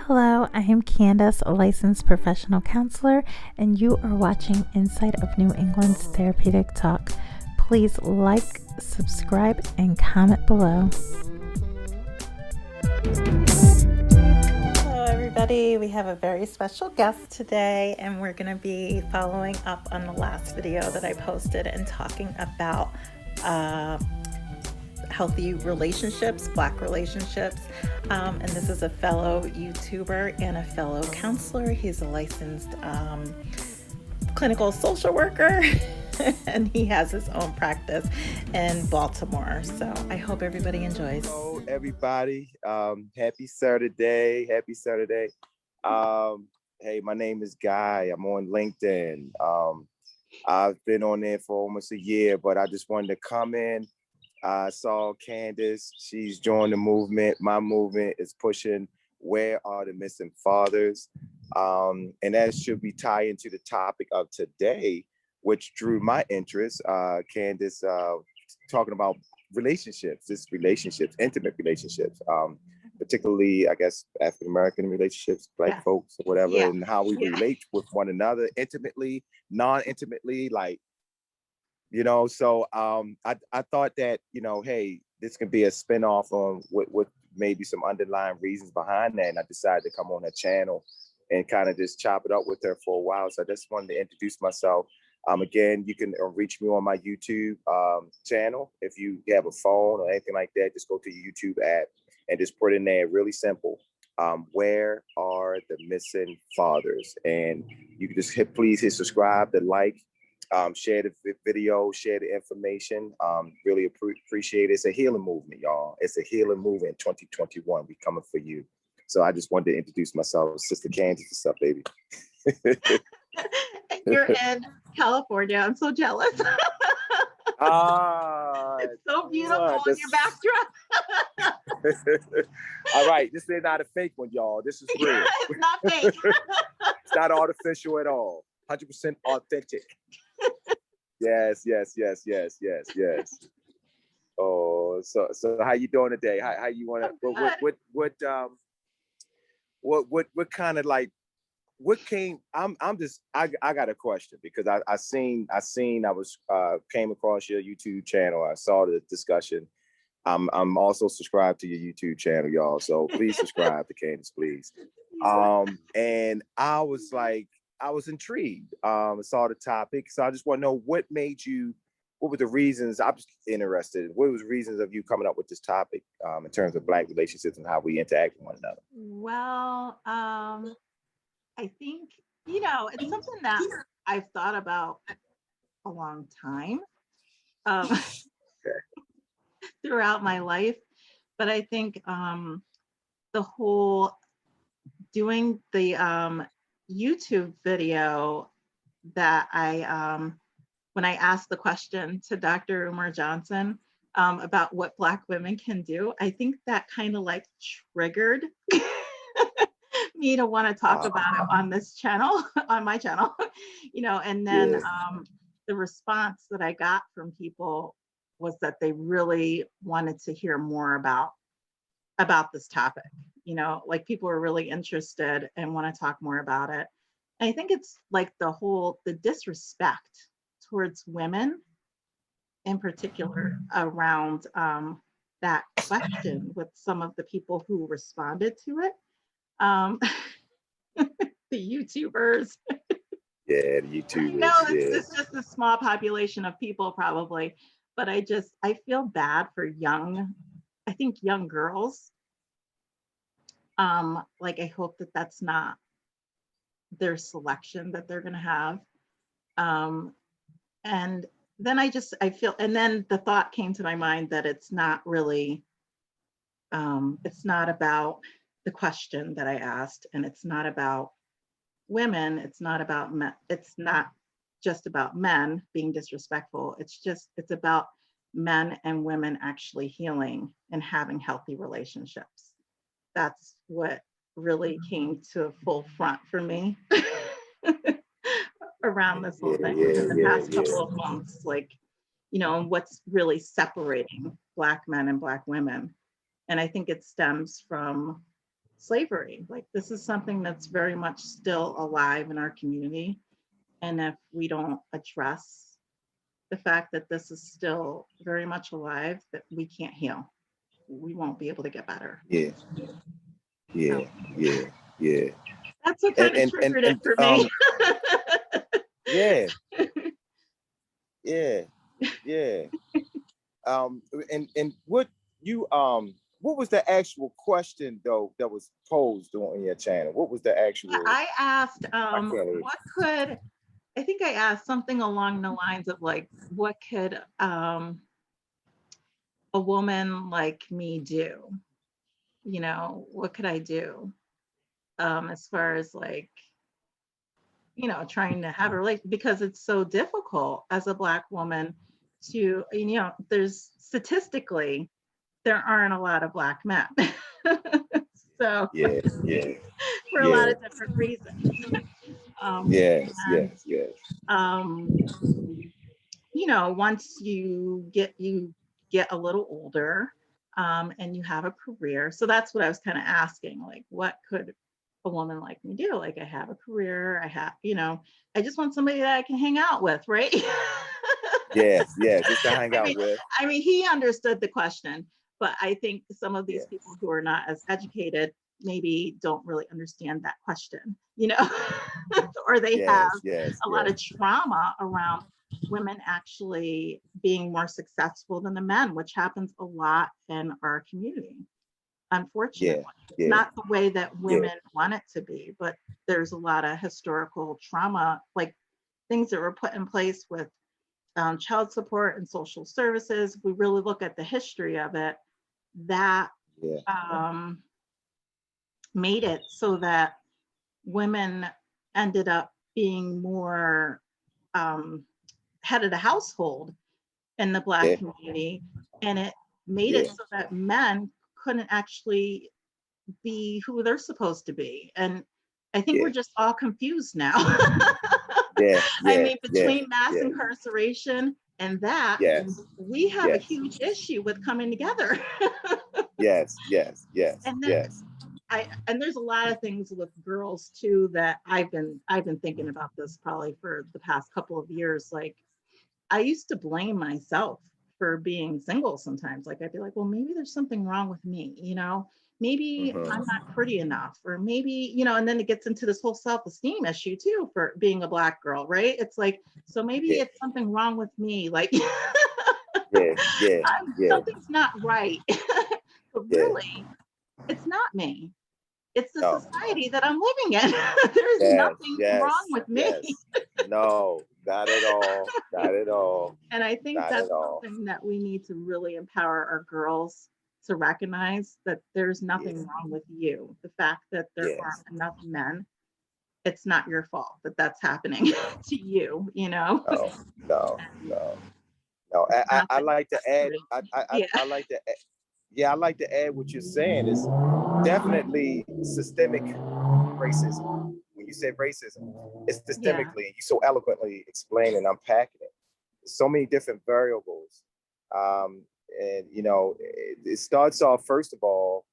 Hello, I am Candace, a licensed professional counselor, and you are watching Inside of New England's Therapeutic Talk. Please like, subscribe, and comment below. Hello, everybody. We have a very special guest today, and we're going to be following up on the last video that I posted and talking about healthy relationships, Black relationships. And this is a fellow YouTuber and a fellow counselor. He's a licensed clinical social worker and he has his own practice in Baltimore. So I hope everybody enjoys. Hello, everybody. Happy Saturday. Happy Saturday. Hey, my name is Guy. I'm on LinkedIn. I've been on there for almost a year, but I just wanted to come in. I saw Candace, she's joined the movement. My movement is pushing Where Are the Missing Fathers? And that should be tied into the topic of today, which drew my interest. Candace talking about relationships, intimate relationships, particularly, I guess, African-American relationships, Black folks or whatever, and how we relate with one another intimately, non-intimately, like, you know, so I thought that, you know, hey, this could be a spinoff on what maybe some underlying reasons behind that. And I decided to come on her channel and kind of just chop it up with her for a while. So I just wanted to introduce myself. Again, you can reach me on my YouTube channel. If you have a phone or anything like that, just go to your YouTube app and just put in there, really simple. Where are the missing fathers? And you can just please hit subscribe, the like, share the video, share the information. Really appreciate it. It's a healing movement, y'all. It's a healing movement in 2021. We coming for you. So I just wanted to introduce myself, Sister Candace. What's up, baby? You're in California. I'm so jealous. It's so beautiful in your backdrop. All right, this is not a fake one, y'all. This is real. It's not fake. It's not artificial at all. 100% authentic. Yes. Oh, so how you doing today? How you want to? What kind of like? What came? I got a question because I came across your YouTube channel. I saw the discussion. I'm also subscribed to your YouTube channel, y'all. So please subscribe to Candace, please. And I was intrigued. I saw the topic. So I just want to know what were the reasons? I'm just interested. What was the reasons of you coming up with this topic in terms of Black relationships and how we interact with one another? Well, I think, it's something that I've thought about a long time throughout my life. But I think the whole doing the YouTube video that when I asked the question to Dr. Umar Johnson about what Black women can do, I think that kind of like triggered me to want to talk about it on this channel, on my channel, and then the response that I got from people was that they really wanted to hear more about this topic. Like people are really interested and want to talk more about it. And I think it's like the disrespect towards women in particular around that question with some of the people who responded to it. The YouTubers. Yeah, the YouTubers. No, it's just a small population of people probably, but I feel bad for young girls. Like I hope that that's not their selection that they're going to have. And then I feel, and then the thought came to my mind that it's not really, it's not about the question that I asked, and it's not about women. It's not about men. It's not just about men being disrespectful. It's about men and women actually healing and having healthy relationships. That's what really came to full front for me around this whole thing in the past couple of months, like, what's really separating Black men and Black women. And I think it stems from slavery. Like, this is something that's very much still alive in our community. And if we don't address the fact that this is still very much alive, that we can't heal, we won't be able to get better. Yeah, So yeah, yeah, yeah. that's what kind of triggered it for me. Yeah, yeah, yeah. And what was the actual question though that was posed on your channel? What was the actual? I asked, I can't even. what could, I think I asked something along the lines of like, what could a woman like me do? You know, what could I do as far as like, you know, trying to have a relationship, because it's so difficult as a Black woman to, you know, there's statistically, there aren't a lot of Black men. So Yeah, yeah, for a lot yeah, of different reasons. yes, And yes, yes, um, you know, once you get a little older, and you have a career. So that's what I was kind of asking, like, what could a woman like me do? Like, I have a career, I have, you know, I just want somebody that I can hang out with, right? yes, yes. Just to hang I out mean, with. he understood the question, but I think some of these Yes, people who are not as educated maybe don't really understand that question, you know, or they have yes, yes, a lot yes. of trauma around women actually being more successful than the men, which happens a lot in our community, Yeah, unfortunately. It's yeah, not the way that yeah, women want it to be, but there's a lot of historical trauma, like things that were put in place with child support and social services. If we really look at the history of it, that yeah, um, made it so that women ended up being more um, head of the household in the Black yeah, community. And it made it yeah, so that men couldn't actually be who they're supposed to be. And I think we're yeah, just all confused now. yeah, I yeah, mean, yeah, between mass yeah. incarceration and that, Yes, we have a yes, huge issue with coming together. yes, yes, yes, And then yes. and there's a lot of things with girls too that I've been thinking about this probably for the past couple of years. Like, I used to blame myself for being single sometimes. Like, I'd be like, well, maybe there's something wrong with me, you know? Maybe I'm Mm-hmm. not pretty enough, or maybe, you know, and then it gets into this whole self-esteem issue too for being a Black girl, right? It's like, so maybe Yeah, it's something wrong with me. Like, yeah, yeah, yeah. something's not right. But Yeah. really, it's not me. It's the No. society that I'm living in. There's Yes, nothing wrong yes, with me. yes. No, not at all. Not at all. And I think Not at that's all. something that we need to really empower our girls to recognize, that there's nothing Yeah. wrong with you. The fact that there aren't Yes. enough men, it's not your fault that that's happening No. to you, you know? No. No. And No. No. it's not I that like to add. great. I Yeah. I like to. Yeah, I like to add what you're saying is definitely systemic racism. When you say racism, it's Yeah. systemically, and you so eloquently explain and unpacking it. There's so many different variables. Um, and it starts off first of all,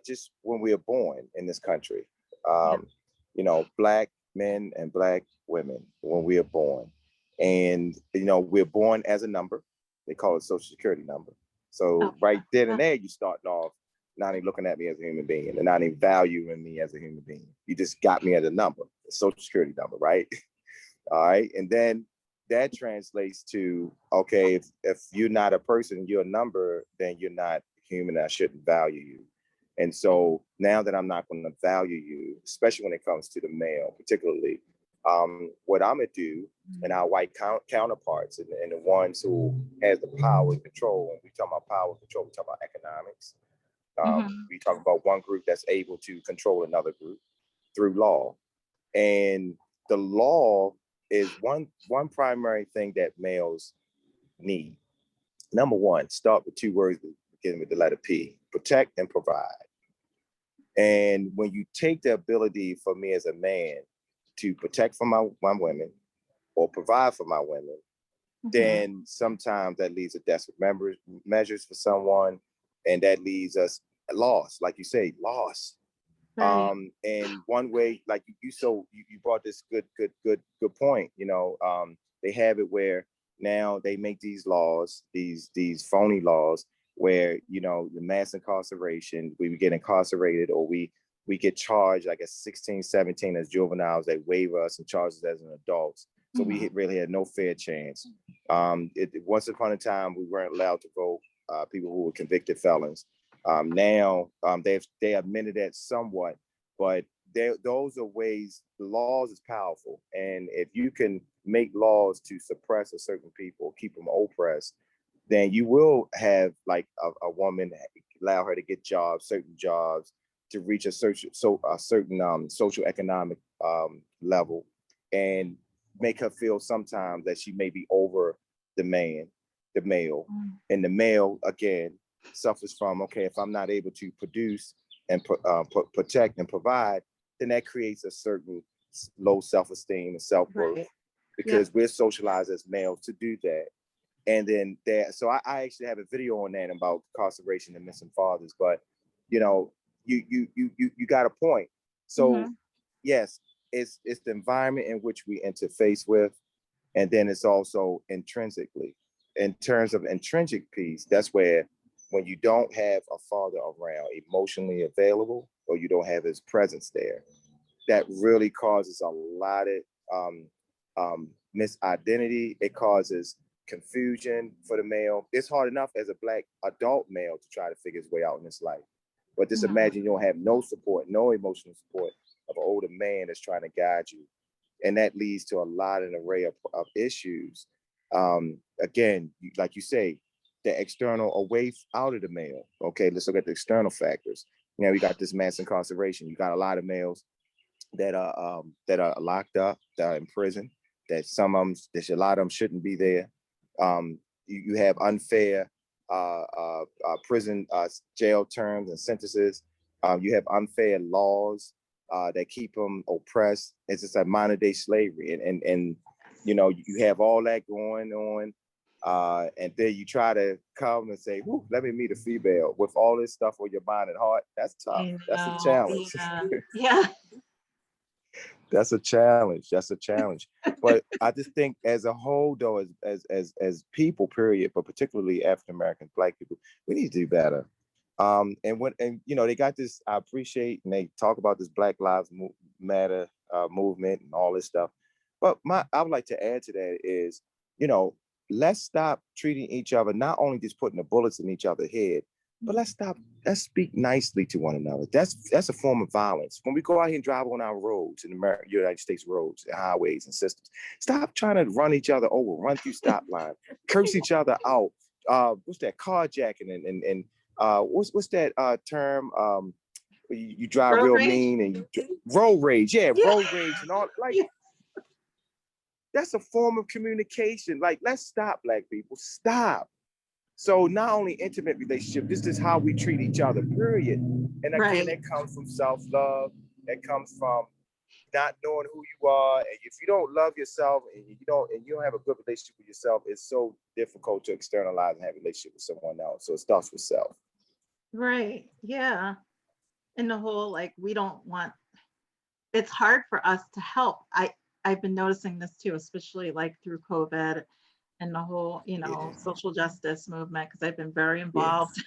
just when we are born in this country. Yeah. Black men and black women when we are born. And we're born as a number. They call it social security number. Oh, So yeah. right then and there, you starting off not even looking at me as a human being and not even valuing me as a human being. You just got me as a number, a social security number, right? All right. And then that translates to, okay, if you're not a person, you're a number, then you're not human. I shouldn't value you. And so now that I'm not going to value you, especially when it comes to the male, particularly, what I'm going to do, and our white counterparts and the ones who has the power and control, when we talk about power and control, we talk about economics. Mm-hmm. We talk about one group that's able to control another group through law. And the law is one primary thing that males need. Number one, start with two words beginning with the letter P: protect and provide. And when you take the ability for me as a man to protect for my women or provide for my women, Mm-hmm. then sometimes that leads to desperate measures for someone, and that leads us lost, like you say, lost. Right. And one way, like you brought this good point. They have it where now they make these laws, these phony laws, where the mass incarceration, we get incarcerated, or we get charged like at 16, 17 as juveniles. They waive us and charge us as an adults. So we really had no fair chance. Once upon a time, we weren't allowed to vote. People who were convicted felons. Now they amended that somewhat, but those are ways. The laws is powerful, and if you can make laws to suppress a certain people, keep them oppressed, then you will have like a woman, allow her to get jobs, certain jobs, to reach a certain social economic level, and make her feel sometimes that she may be over the male, and the male again suffers from, okay, if I'm not able to produce and protect and provide, then that creates a certain low self-esteem and self-worth, Right. because we're socialized as males to do that. And then so I actually have a video on that about incarceration and missing fathers. But you got a point. So yes, it's the environment in which we interface with, and then it's also intrinsically. In terms of intrinsic piece, that's where when you don't have a father around emotionally available, or you don't have his presence there, that really causes a lot of misidentity. It causes confusion for the male. It's hard enough as a Black adult male to try to figure his way out in this life. But just imagine you don't have no support, no emotional support of an older man that's trying to guide you. And that leads to a lot, an array of issues. Again, like you say, the external away out of the male. Okay, let's look at the external factors. We got this mass incarceration. You got a lot of males that are locked up, that are in prison, that some of them, a lot of them shouldn't be there. You have unfair prison jail terms and sentences. You have unfair laws that keep them oppressed. It's just like modern day slavery, and you have all that going on. And then you try to come and say, let me meet a female with all this stuff on your mind and heart. That's tough. That's a challenge. Yeah. That's a challenge. That's a challenge. But I just think as a whole, though, as people, period, but particularly African Americans, Black people, we need to do better. And they got this, I appreciate, and they talk about this Black Lives Matter movement and all this stuff. But I would like to add to that is, let's stop treating each other, not only just putting the bullets in each other's head, but let's speak nicely to one another. That's a form of violence. When we go out here and drive on our roads, in America, United States roads, and highways and systems, stop trying to run each other over, run through stop line, curse each other out. What's that? Carjacking and what's that term? You drive Road real rage? mean and road rage. Yeah, road rage and all. Like, that's a form of communication. Like, let's stop, Black people. Stop. So not only intimate relationship, this is how we treat each other, period. And again, that comes from self-love. That comes from not knowing who you are. And if you don't love yourself and you don't have a good relationship with yourself, it's so difficult to externalize and have a relationship with someone else. So it starts with self. Right. Yeah. And the whole, like, it's hard for us to help. I've been noticing this too, especially like through COVID and the whole, social justice movement, because I've been very involved.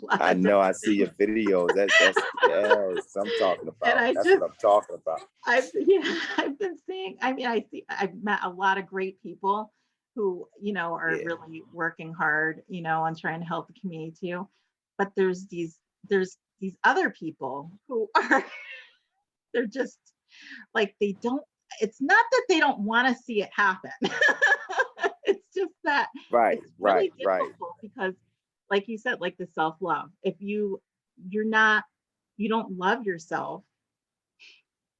I know, I see your videos. That's yes, I'm talking about. That's what I'm talking about. I've been seeing, I've met a lot of great people who, are really working hard, on trying to help the community too. But there's these other people who are, they're just like, it's not that they don't want to see it happen. It's just that it's really difficult because, like you said, like the self-love, if you don't love yourself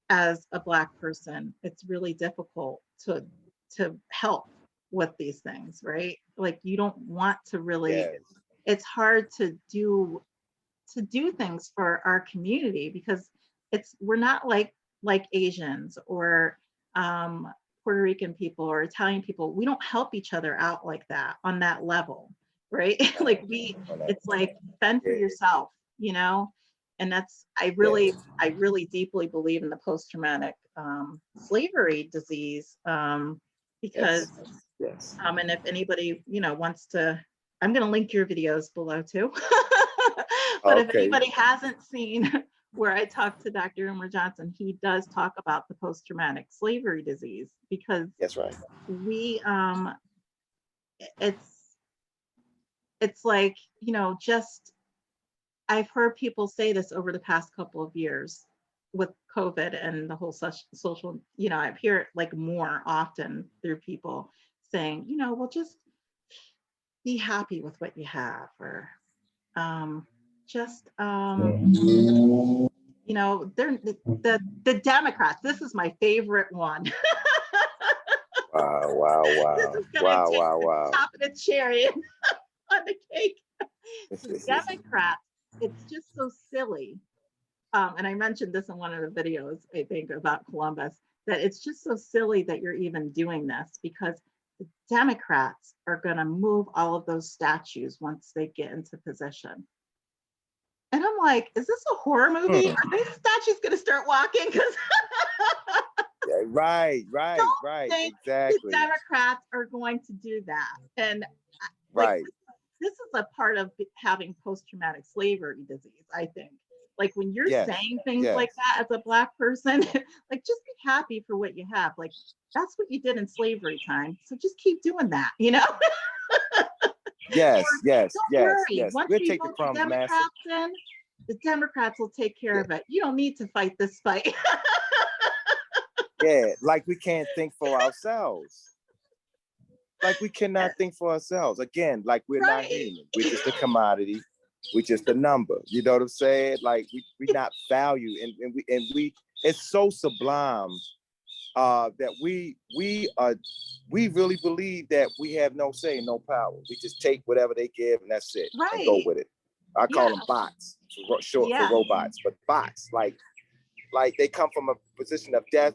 as a Black person, it's really difficult to help with these things, right? Like, you don't want to really, it's hard to do things for our community because we're not like Asians or Puerto Rican people or Italian people. We don't help each other out like that on that level, right? Like it's like fend for yourself, And that's, I really deeply believe in the post-traumatic slavery disease, because, and if anybody, wants to, I'm going to link your videos below too. But if anybody hasn't seen where I talked to Dr. Umar Johnson, he does talk about the post-traumatic slavery disease, because that's right. We, it's like, just, I've heard people say this over the past couple of years with COVID and the whole social, I hear it like more often through people saying, well, just be happy with what you have, or just, they're the Democrats. This is my favorite one. Wow. This is gonna take the top of the cherry on the cake. The Democrats, it's just so silly. And I mentioned this in one of the videos, I think, about Columbus, that it's just so silly that you're even doing this, because the Democrats are going to move all of those statues once they get into position. And I'm like, is this a horror movie? Are these statues going to start walking? Because right, exactly. The Democrats are going to do that. And this is a part of having post-traumatic slavery disease, I think. Like, when you're saying things like that as a Black person, like, just be happy for what you have. Like, that's what you did in slavery time. So just keep doing that, Yes. Worry. Once We'll you take vote the crumbs, Democrats in, the Democrats will take care of it. You don't need to fight this fight. Like we can't think for ourselves. Like we cannot think for ourselves. Again, like we're not human. We're just a commodity. We're just a number. You know what I'm saying? Like we not value, and we it's so sublime that we really believe that we have no say, no power. We just take whatever they give and that's it, and go with it. I call them bots, short for robots, but bots, like they come from a position of death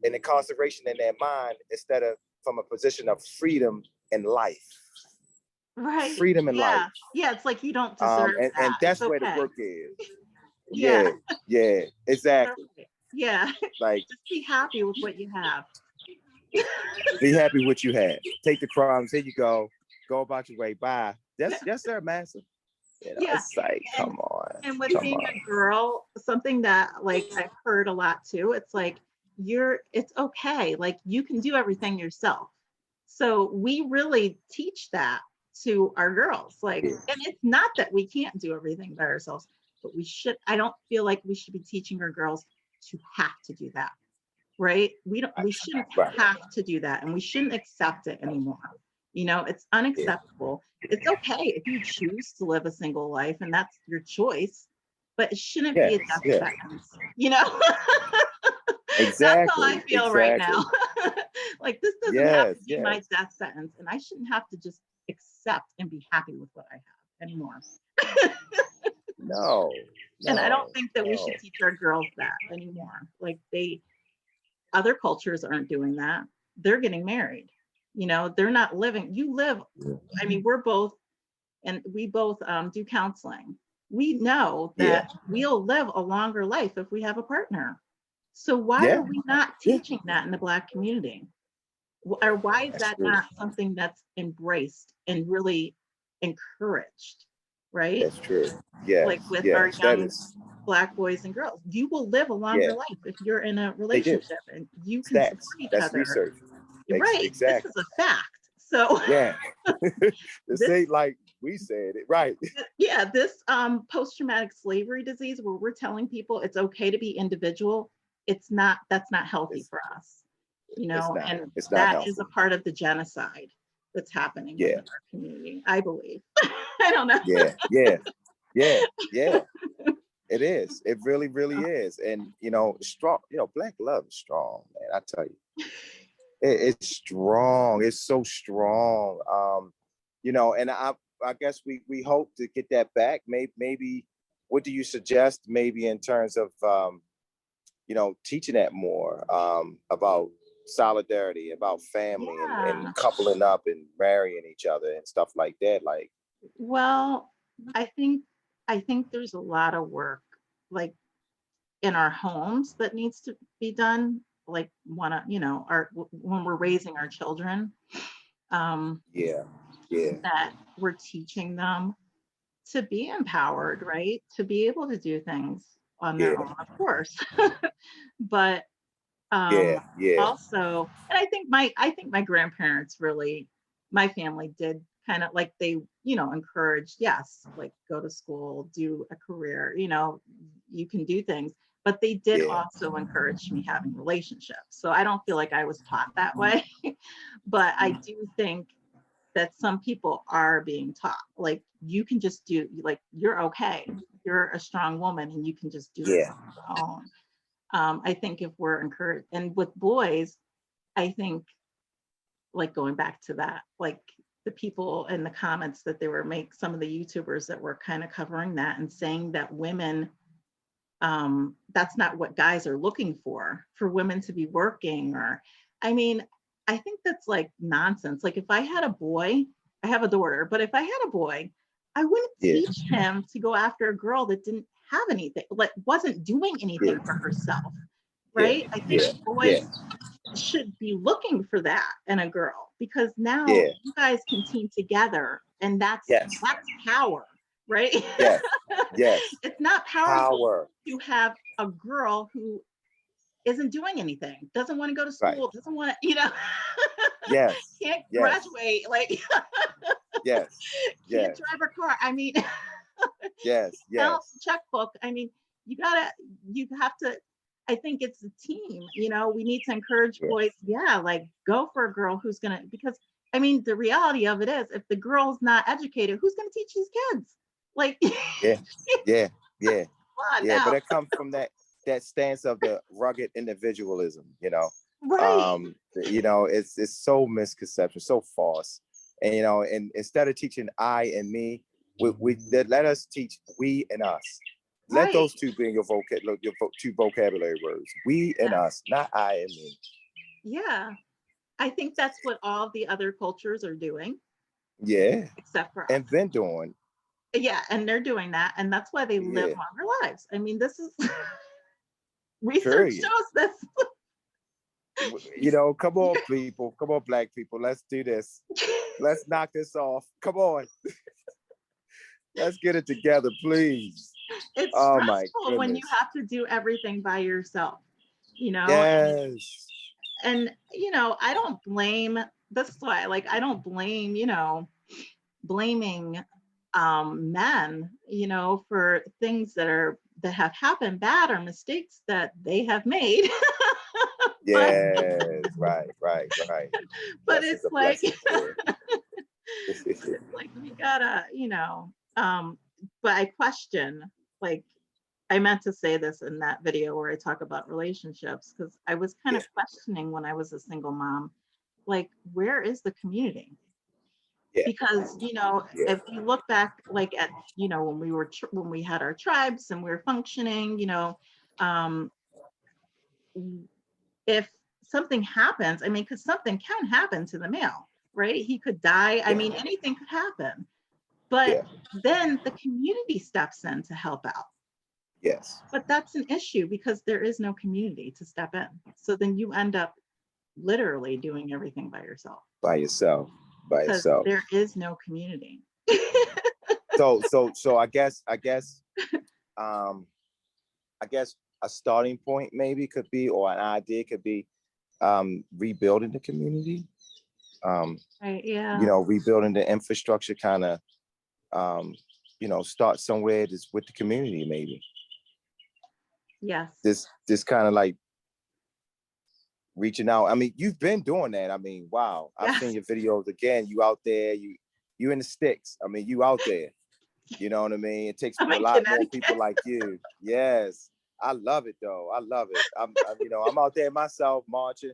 and incarceration in their mind, instead of from a position of freedom and life. Right. Freedom and life. Yeah, it's like you don't deserve that. And that's where the work is. Yeah, exactly. Yeah. Like, just be happy with what you have. Be happy with what you have. Take the crumbs. Here you go. Go about your way. Bye. Yes, sir, master. It's like, come on. And with being a girl, something that, like, I've heard a lot too, it's like, it's okay. Like, you can do everything yourself. So we really teach that to our girls. Like, and it's not that we can't do everything by ourselves, but I don't feel like we should be teaching our girls to have to do that. Right? We shouldn't have to do that, and we shouldn't accept it anymore. It's unacceptable. It's okay if you choose to live a single life, and that's your choice, but it shouldn't be a death sentence. Exactly. That's how I feel right now. Like, this doesn't have to be my death sentence, and I shouldn't have to just accept and be happy with what I have anymore. No. And I don't think that we should teach our girls that anymore. Like, other cultures aren't doing that. They're getting married. They're not living. You live. I mean, we both do counseling. We know that we'll live a longer life if we have a partner. So why are we not teaching that in the Black community? Or why is that not something that's embraced and really encouraged? Right? That's true. Yeah. Like with our young Black boys and girls, you will live a longer life if you're in a relationship, and you can support each other. Research. Right. Exactly. This is a fact. So this ain't like we said it, right? Yeah, this post-traumatic slavery disease, where we're telling people it's okay to be individual, that's not healthy for us. And that is a part of the genocide that's happening in our community, I believe. I don't know. Yeah. It is. It really, really is. And strong. Black love is strong, man. I tell you, it's strong. It's so strong. And I guess we hope to get that back. Maybe. What do you suggest? Maybe in terms of teaching that more about solidarity, about family, and coupling up and marrying each other and stuff like that. Like, well, I think there's a lot of work like in our homes that needs to be done, like when we're raising our children, um, Yeah. Yeah. that we're teaching them to be empowered, right? To be able to do things on their Yeah. own, of course. But Yeah. Yeah. also, and I think my grandparents really, my family did kind of like, they, encouraged, yes, like go to school, do a career, you can do things, but they did Yeah. also encourage me having relationships. So I don't feel like I was taught that way. But I do think that some people are being taught, like, you can just do, like, you're okay, you're a strong woman and you can just do this Yeah. on your own. I think if we're encouraged, and with boys, I think, like, going back to that, like, the people in the comments that they were make some of the YouTubers that were kind of covering that and saying that women, that's not what guys are looking for women to be working, or, I mean, I think that's like nonsense. Like, if I had a boy, I have a daughter, but if I had a boy, I wouldn't Yeah. teach him to go after a girl that didn't have anything, like wasn't doing anything for herself, Yeah. right? I think Yeah. Yeah. boys should be looking for that in a girl, because now Yeah. you guys can team together, and that's Yes. power, right? Yes. Yes. It's not powerful Power. to have a girl who isn't doing anything, doesn't want to go to Right. school, doesn't want to, Yes. can't Yes. graduate, like, Yes. can't Yes. drive a car. I mean, Yes. balance Yes. the checkbook. I mean, you have to, I think it's a team, we need to encourage Yeah. boys, yeah, like, go for a girl who's gonna, because I mean, the reality of it is, if the girl's not educated, who's gonna teach these kids? Like, Yeah. Yeah. Yeah. come on Yeah. But now. it comes from that stance of the rugged individualism, Right. it's so misconception, so false. And instead of teaching I and me, let us teach we and us. Let Right. those two be in your two vocabulary words. We and Yeah. us, not I and me. Yeah. I think that's what all the other cultures are doing, Yeah. except for And us. then doing, Yeah, and they're doing that, and that's why they live yeah, longer lives. I mean, this is research period. shows this. Come on, people. Come on, black people. Let's do this. Let's knock this off. Come on. Let's get it together, please. It's Oh my stressful when you goodness. have to do everything by yourself, Yes. and I don't blame, this is why, like, I don't blame, blaming men, for things that have happened, bad, or mistakes that they have made. but Yes. Right. Right. Right. but Blessings it's of like blessings, man. but it's like, we gotta, but I question, like, I meant to say this in that video where I talk about relationships, because I was kind Yeah. of questioning when I was a single mom, like, where is the community? Yeah. Because, Yeah. if you look back, like, at, when when we had our tribes and we were functioning, um, if something happens, I mean, because something can happen to the male, right? He could die. I Yeah. mean, anything could happen. But Yeah. then the community steps in to help out. Yes. But that's an issue because there is no community to step in. So then you end up literally doing everything by yourself, By yourself. By because yourself. there is no community. So um I guess a starting point maybe could be, or an idea could be, rebuilding the community. Right? Yeah. Rebuilding the infrastructure, kind of, start somewhere just with the community, maybe. Yes. This kind of like reaching out. I mean, you've been doing that. I mean, wow. I've seen Yes. your videos again. You out there, you in the sticks. I mean, you out there. You know what I mean? It takes I'm a in lot more people Connecticut. like you. Yes. I love it though. I love it. I'm out there myself, marching,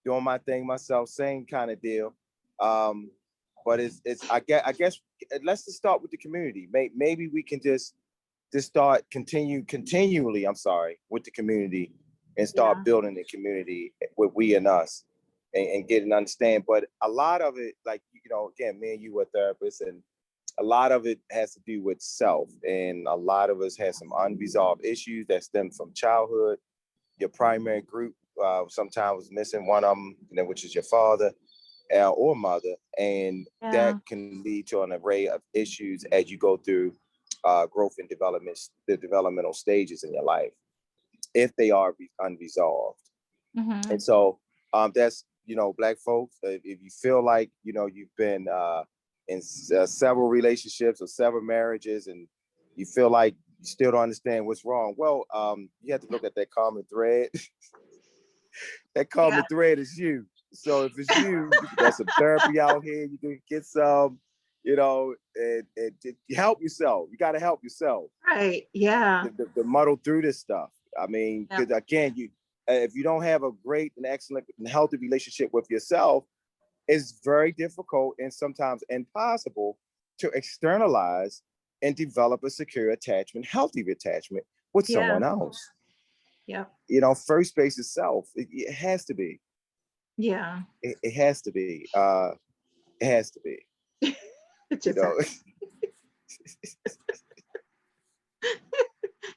doing my thing myself, same kind of deal. But it's I guess let's just start with the community. Maybe we can just start continually, I'm sorry, with the community, and start Yeah. building the community with we and us, and get and understand. But a lot of it, like, again, me and you are therapists, and a lot of it has to do with self, and a lot of us have some unresolved issues that stem from childhood. Your primary group sometimes was missing one of them, which is your father or mother, and that Yeah. can lead to an array of issues as you go through growth and development, the developmental stages in your life, if they are unresolved. Mm-hmm. And so that's, Black folks, if you feel like, you've been in several relationships or several marriages and you feel like you still don't understand what's wrong, well, you have to look at that common thread. That Yeah. common thread is you. So if it's you, there's some therapy out here. You can get some, and help yourself. You got to help yourself Right. Yeah. to muddle through this stuff. I mean, Yep. because again, if you don't have a great and excellent and healthy relationship with yourself, it's very difficult and sometimes impossible to externalize and develop a secure attachment, healthy attachment with Yeah. someone else. Yep. First base is self. It has to be. Yeah. It has to be. It has to be. It You just know.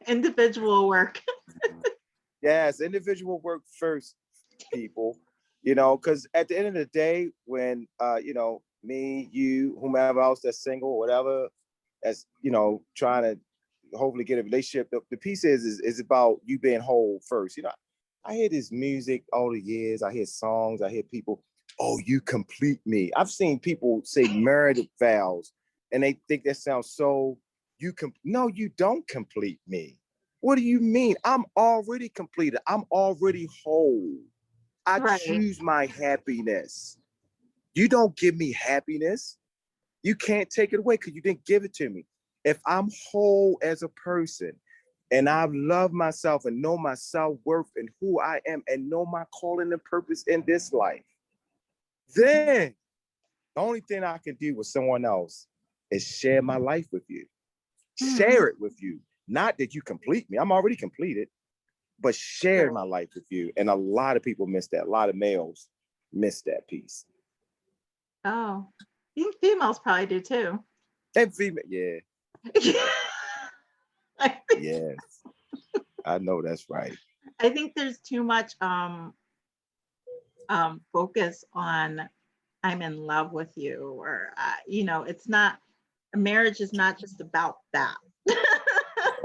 individual work. Yes, individual work first, people. Because at the end of the day, when me, you, whomever else that's single, whatever, that's trying to hopefully get a relationship. The piece is about you being whole first. I hear this music all the years. I hear songs. I hear people. Oh, you complete me. I've seen people say marriage vows, and they think that sounds so. No, you don't complete me. What do you mean? I'm already completed. I'm already whole. I Right. choose my happiness. You don't give me happiness. You can't take it away because you didn't give it to me. If I'm whole as a person and I love myself and know my self-worth and who I am and know my calling and purpose in this life, then the only thing I can do with someone else is share my life with you. Mm-hmm. Share it with you. Not that you complete me. I'm already completed, but share my life with you. And a lot of people miss that. A lot of males miss that piece. Oh, I think females probably do too. And female, yeah, I think, yes, I know that's right. I think there's too much focus on I'm in love with you, or it's not, marriage is not just about that.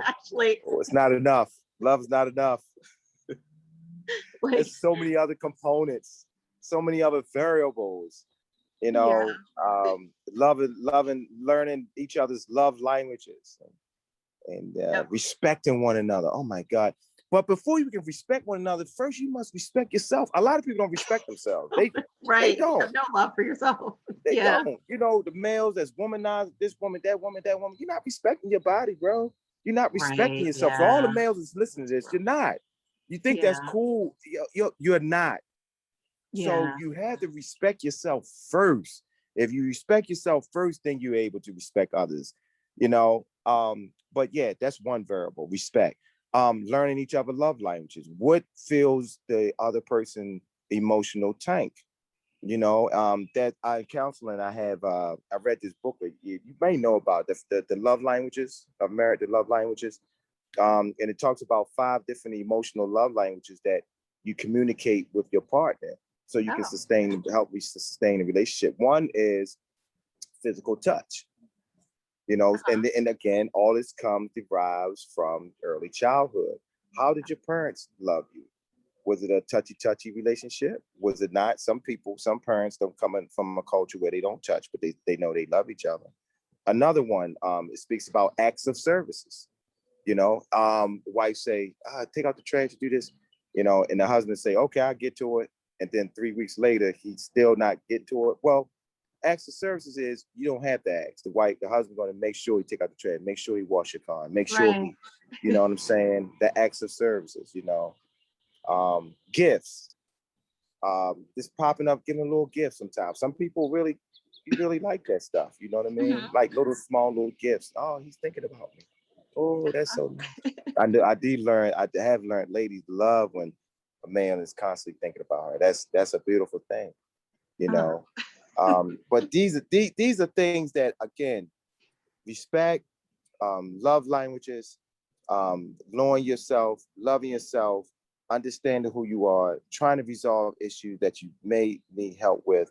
Actually, Oh, it's not enough. Love is not enough. like, There's so many other components, so many other variables. yeah, Loving, learning each other's love languages, and yep, respecting one another. Oh my God! But before you can respect one another, first you must respect yourself. A lot of people don't respect themselves. They right. You don't. have no love for yourself. They Yeah, don't. The males that's womanized, this woman, that woman, that woman. You're not respecting your body, bro. You're not respecting right. yourself. For all the Yeah, males that's listening to this, you're not. You think that's yeah, cool? You're not. So yeah. you have to respect yourself first. If you respect yourself first, then you're able to respect others. But yeah, that's one variable, respect. Learning each other love languages. What fills the other person emotional tank? That I counseling, I have I read this book. You may know about the love languages of marriage, the love languages. And it talks about 5 different emotional love languages that you communicate with your partner so you can Oh, help sustain a relationship. One is physical touch, and again, all this derives from early childhood. How did your parents love you? Was it a touchy relationship? Was it not? Some parents don't come in from a culture where they don't touch, but they know they love each other. Another one, it speaks about acts of services. The wife say, take out the trash, do this, and the husband say, okay, I'll get to it. And then 3 weeks later, he's still not get to it. Well, acts of services is you don't have to ask. The husband going to make sure he take out the trash, make sure he wash your car, make sure right. he, you know what I'm saying? The acts of services, gifts, just popping up, giving a little gift sometimes. Some people really like that stuff. You know what I mean? Mhm. Like small little gifts. Oh, he's thinking about me. Oh, that's so nice. I have learned ladies love when a man is constantly thinking about her. That's a beautiful thing, you Uh, know. But these are things that, again, respect, love languages, knowing yourself, loving yourself, understanding who you are, trying to resolve issues that you may need help with.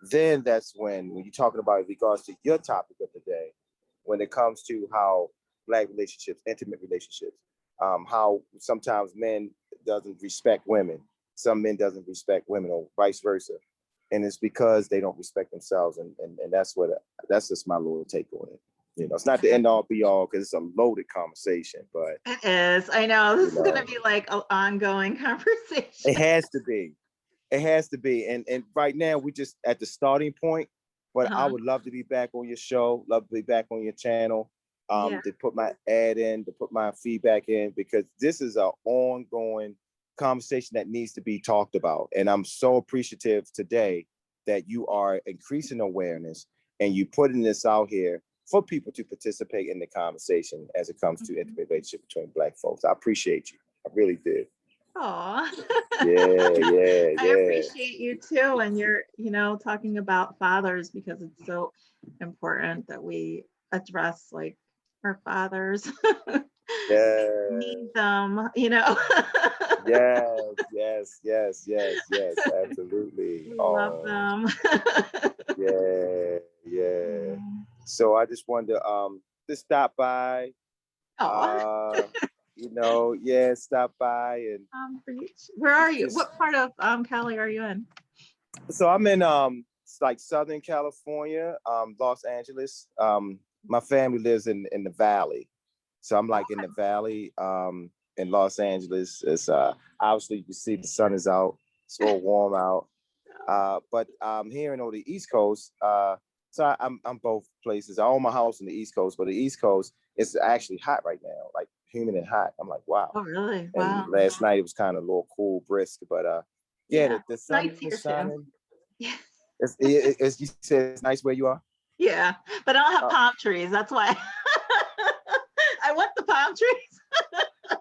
Then that's when you're talking about in regards to your topic of the day, when it comes to how Black relationships, intimate relationships, how sometimes men doesn't respect women, some men doesn't respect women, or vice versa, and it's because they don't respect themselves, and that's just my little take on it. It's not the end all be all because it's a loaded conversation, but It is. I know this is going to be like an ongoing conversation. it has to be. It has to be. And right now we're just at the starting point, but I would love to be back on your show, love to be back on your channel, to put my ad in, to put my feedback in, because this is an ongoing conversation that needs to be talked about. And I'm so appreciative today that you are increasing awareness and you putting this out here for people to participate in the conversation as it comes to intimate relationship between Black folks. I appreciate you. I really did. Aw. Yeah. I appreciate you too. And you're, talking about fathers, because it's so important that we address like our fathers. Need them, Yes, absolutely. We love them. Yeah. So I just wanted to stop by. Stop by and where are you? What part of Cali are you in? So I'm in like Southern California, Los Angeles. My family lives in the valley. So I'm like in the valley in Los Angeles. It's obviously you can see the sun is out. It's a little warm out. But I'm here on the East Coast. So I'm both places. I own my house on the East Coast, but the East Coast is actually hot right now, like humid and hot. I'm like, wow. Oh, really? Wow. And last night it was kind of a little cool, brisk, but the sun is shining. Yeah. It's you said it's nice where you are. Yeah, but I don't have palm trees. That's why I want the palm trees.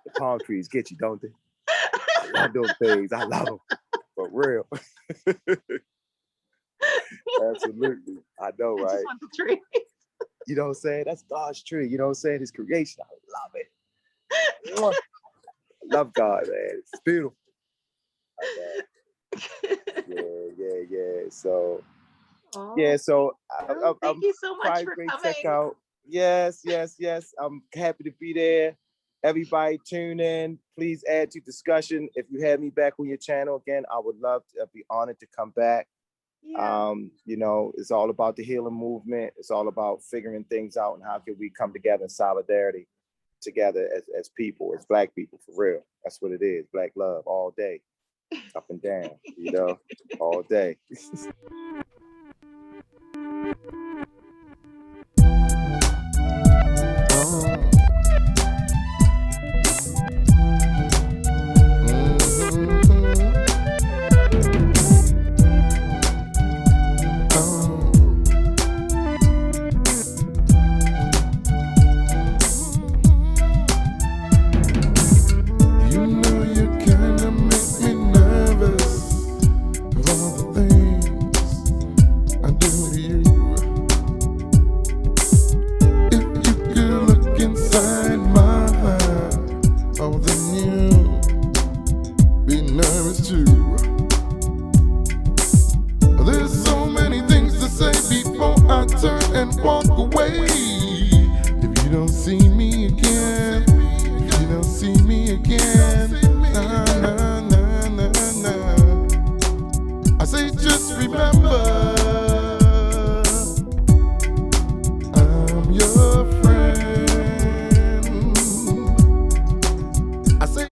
The palm trees get you, don't they? I love those things. I love them for real. Absolutely. I know, right? I just want the tree. You know what I'm saying? That's God's tree. You know what I'm saying? His creation. I love it. I love God, man. It's beautiful. Yeah. So, thank you so much for coming. Check out. Yes. I'm happy to be there. Everybody tune in. Please add to discussion. If you have me back on your channel again, I would love to be honored to come back. Yeah. It's all about the healing movement. It's all about figuring things out and how can we come together in solidarity together as people, as Black people, for real. That's what it is. Black love all day, up and down, all day. I say just remember